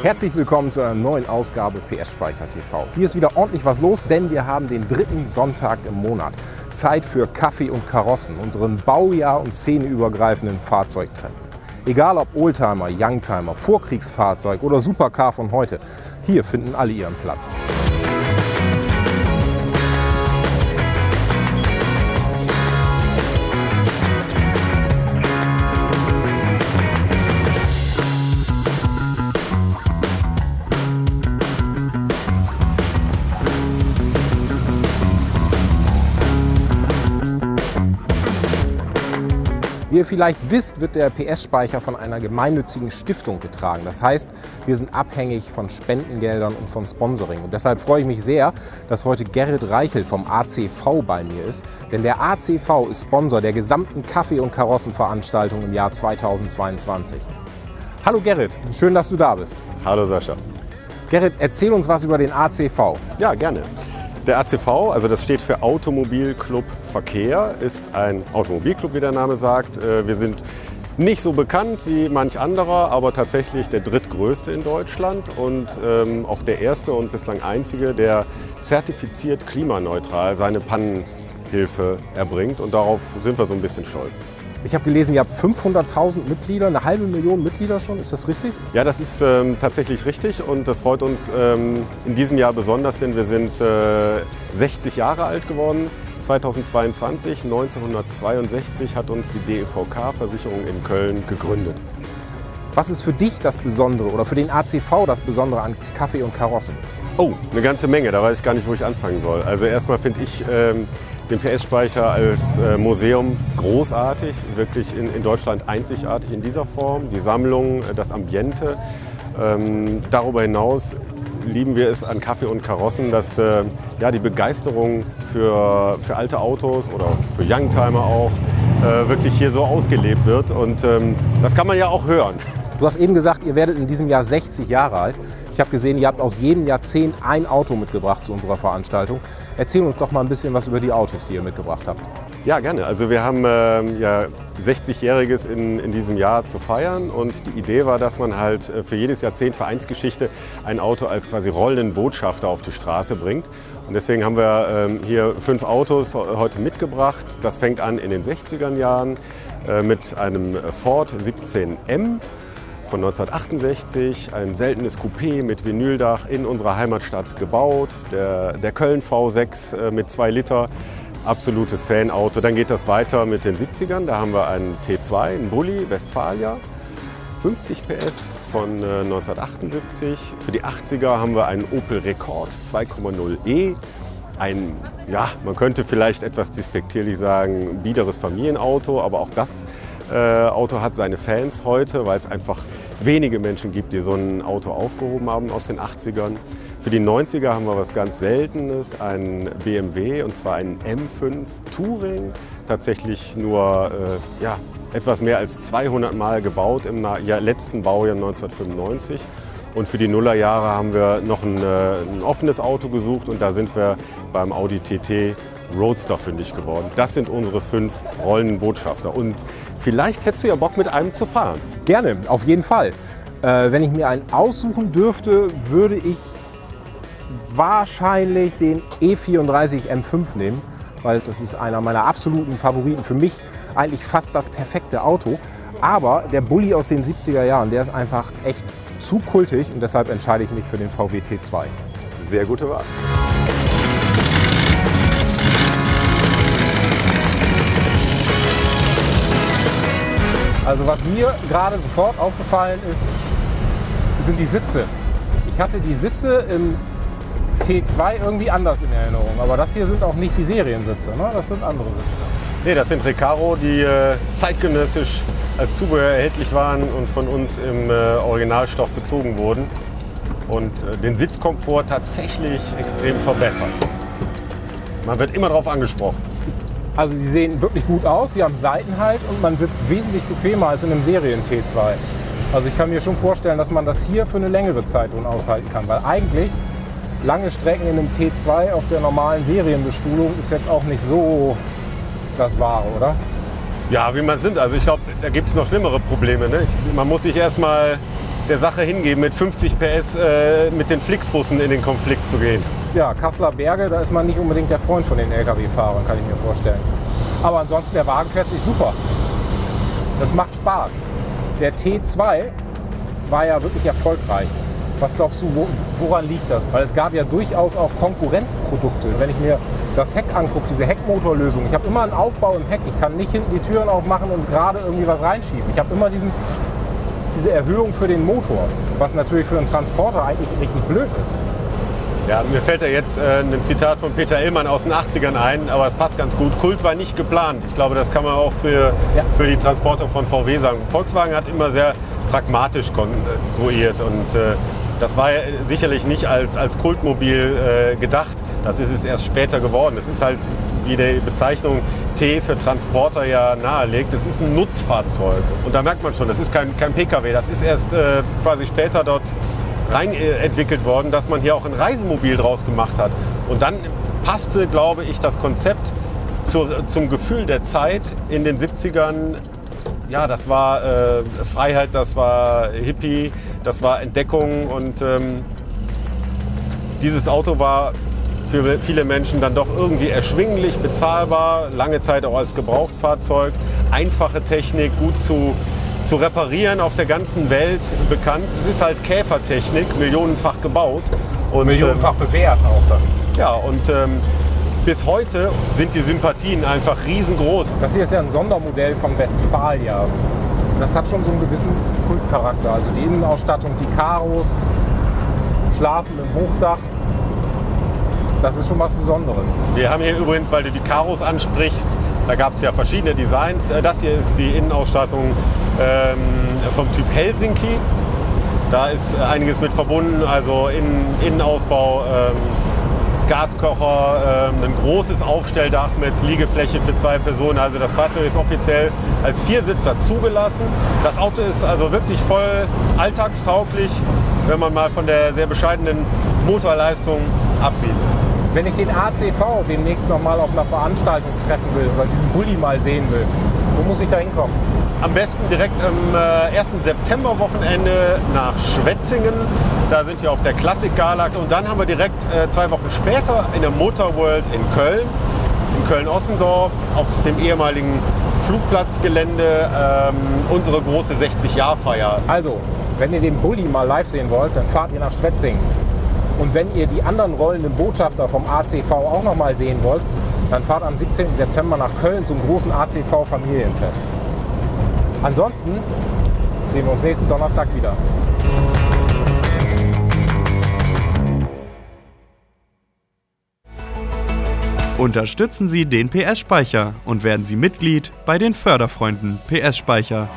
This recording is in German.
Herzlich willkommen zu einer neuen Ausgabe PS Speicher TV. Hier ist wieder ordentlich was los, denn wir haben den dritten Sonntag im Monat. Zeit für Kaffee und Karossen, unseren Baujahr- und szeneübergreifenden Fahrzeugtrend. Egal ob Oldtimer, Youngtimer, Vorkriegsfahrzeug oder Supercar von heute, hier finden alle ihren Platz. Wie ihr vielleicht wisst, wird der PS-Speicher von einer gemeinnützigen Stiftung getragen. Das heißt, wir sind abhängig von Spendengeldern und von Sponsoring. Und deshalb freue ich mich sehr, dass heute Gerrit Reichel vom ACV bei mir ist. Denn der ACV ist Sponsor der gesamten Kaffee- und Karossenveranstaltung im Jahr 2022. Hallo Gerrit, schön, dass du da bist. Hallo Sascha. Gerrit, erzähl uns was über den ACV. Ja, gerne. Der ACV, also das steht für Automobilclub Verkehr, ist ein Automobilclub, wie der Name sagt. Wir sind nicht so bekannt wie manch anderer, aber tatsächlich der drittgrößte in Deutschland und auch der erste und bislang einzige, der zertifiziert klimaneutral seine Pannenhilfe erbringt. Und darauf sind wir so ein bisschen stolz. Ich habe gelesen, ihr habt 500.000 Mitglieder, eine halbe Million Mitglieder schon. Ist das richtig? Ja, das ist tatsächlich richtig und das freut uns in diesem Jahr besonders, denn wir sind 60 Jahre alt geworden. 2022, 1962 hat uns die DEVK-Versicherung in Köln gegründet. Was ist für dich das Besondere oder für den ACV das Besondere an Kaffee und Karossen? Oh, eine ganze Menge, da weiß ich gar nicht, wo ich anfangen soll. Also erstmal finde ich den PS-Speicher als Museum großartig, wirklich in Deutschland einzigartig in dieser Form. Die Sammlung, das Ambiente. Darüber hinaus lieben wir es an Kaffee und Karossen, dass ja, die Begeisterung für alte Autos oder für Youngtimer auch wirklich hier so ausgelebt wird. Und das kann man ja auch hören. Du hast eben gesagt, ihr werdet in diesem Jahr 60 Jahre alt. Ich habe gesehen, ihr habt aus jedem Jahrzehnt ein Auto mitgebracht zu unserer Veranstaltung. Erzähl uns doch mal ein bisschen was über die Autos, die ihr mitgebracht habt. Ja, gerne. Also wir haben ja 60-Jähriges in diesem Jahr zu feiern und die Idee war, dass man halt für jedes Jahrzehnt Vereinsgeschichte ein Auto als quasi rollenden Botschafter auf die Straße bringt. Und deswegen haben wir hier 5 Autos heute mitgebracht. Das fängt an in den 60er Jahren mit einem Ford 17M. Von 1968, ein seltenes Coupé mit Vinyldach in unserer Heimatstadt gebaut. Der Köln V6 mit 2 Liter, absolutes Fanauto. Dann geht das weiter mit den 70ern, da haben wir einen T2, einen Bulli Westfalia, 50 PS von 1978. Für die 80er haben wir einen Opel Rekord 2,0e. Ein, ja, man könnte vielleicht etwas despektierlich sagen, biederes Familienauto, aber auch das Auto hat seine Fans heute, weil es einfach wenige Menschen gibt, die so ein Auto aufgehoben haben aus den 80ern. Für die 90er haben wir was ganz Seltenes, ein BMW, und zwar einen M5 Touring. Tatsächlich nur ja, etwas mehr als 200 Mal gebaut im letzten Baujahr 1995. Und für die Nullerjahre haben wir noch ein offenes Auto gesucht und da sind wir beim Audi TT Roadster fündig geworden. Das sind unsere 5 rollenden Botschafter. Und vielleicht hättest du ja Bock, mit einem zu fahren. Gerne, auf jeden Fall. Wenn ich mir einen aussuchen dürfte, würde ich wahrscheinlich den E34 M5 nehmen, weil das ist einer meiner absoluten Favoriten. Für mich eigentlich fast das perfekte Auto. Aber der Bulli aus den 70er Jahren, der ist einfach echt zu kultig und deshalb entscheide ich mich für den VW T2. Sehr gute Wahl. Also was mir gerade sofort aufgefallen ist, sind die Sitze. Ich hatte die Sitze im T2 irgendwie anders in Erinnerung, aber das hier sind auch nicht die Seriensitze, ne? Das sind andere Sitze. Nee, das sind Recaro, die zeitgenössisch als Zubehör erhältlich waren und von uns im Originalstoff bezogen wurden und den Sitzkomfort tatsächlich extrem verbessern. Man wird immer darauf angesprochen. Also die sehen wirklich gut aus, sie haben Seitenhalt und man sitzt wesentlich bequemer als in einem Serien-T2. Also ich kann mir schon vorstellen, dass man das hier für eine längere Zeit drin aushalten kann, weil eigentlich lange Strecken in einem T2 auf der normalen Serienbestuhlung ist jetzt auch nicht so das Wahre, oder? Ja, wie man sind. Also ich glaube, da gibt es noch schlimmere Probleme. Ne? Man muss sich erstmal der Sache hingeben, mit 50 PS mit den Flixbussen in den Konflikt zu gehen. Ja, Kasseler Berge, da ist man nicht unbedingt der Freund von den Lkw-Fahrern, kann ich mir vorstellen. Aber ansonsten, der Wagen fährt sich super. Das macht Spaß. Der T2 war ja wirklich erfolgreich. Was glaubst du, woran liegt das? Weil es gab ja durchaus auch Konkurrenzprodukte. Wenn ich mir das Heck angucke, diese Heckmotorlösung, ich habe immer einen Aufbau im Heck. Ich kann nicht hinten die Türen aufmachen und gerade irgendwie was reinschieben. Ich habe immer diese Erhöhung für den Motor, was natürlich für einen Transporter eigentlich richtig blöd ist. Ja, mir fällt da jetzt ein Zitat von Peter Illmann aus den 80ern ein, aber es passt ganz gut. Kult war nicht geplant. Ich glaube, das kann man auch für die Transporter von VW sagen. Volkswagen hat immer sehr pragmatisch konstruiert und das war ja sicherlich nicht als Kultmobil gedacht. Das ist es erst später geworden. Es ist halt, wie die Bezeichnung T für Transporter ja nahelegt, das ist ein Nutzfahrzeug. Und da merkt man schon, das ist kein Pkw, das ist erst quasi später dort rein entwickelt worden, dass man hier auch ein Reisemobil draus gemacht hat. Und dann passte, glaube ich, das Konzept zum Gefühl der Zeit in den 70ern. Ja, das war Freiheit, das war Hippie, das war Entdeckung und dieses Auto war für viele Menschen dann doch irgendwie erschwinglich, bezahlbar, lange Zeit auch als Gebrauchtfahrzeug, einfache Technik, gut zu reparieren, auf der ganzen Welt bekannt. Es ist halt Käfertechnik, millionenfach gebaut. Und millionenfach bewährt auch dann. Ja, und bis heute sind die Sympathien einfach riesengroß. Das hier ist ja ein Sondermodell vom Westfalia. Das hat schon so einen gewissen Kultcharakter. Also die Innenausstattung, die Karos, Schlafen im Hochdach. Das ist schon was Besonderes. Wir haben hier übrigens, weil du die Karos ansprichst, da gab es ja verschiedene Designs. Das hier ist die Innenausstattung vom Typ Helsinki. Da ist einiges mit verbunden, also Innenausbau, Gaskocher, ein großes Aufstelldach mit Liegefläche für 2 Personen. Also das Fahrzeug ist offiziell als 4-Sitzer zugelassen. Das Auto ist also wirklich voll alltagstauglich, wenn man mal von der sehr bescheidenen Motorleistung absieht. Wenn ich den ACV demnächst noch mal auf einer Veranstaltung treffen will oder diesen Bulli mal sehen will, wo muss ich da hinkommen? Am besten direkt am 1. September-Wochenende nach Schwetzingen. Da sind wir auf der Klassik-Gala. Und dann haben wir direkt 2 Wochen später in der Motor World in Köln-Ossendorf, auf dem ehemaligen Flugplatzgelände, unsere große 60-Jahr-Feier. Also, wenn ihr den Bulli mal live sehen wollt, dann fahrt ihr nach Schwetzingen. Und wenn ihr die anderen rollenden Botschafter vom ACV auch noch mal sehen wollt, dann fahrt am 17. September nach Köln zum großen ACV-Familienfest. Ansonsten sehen wir uns nächsten Donnerstag wieder. Unterstützen Sie den PS-Speicher und werden Sie Mitglied bei den Förderfreunden PS-Speicher.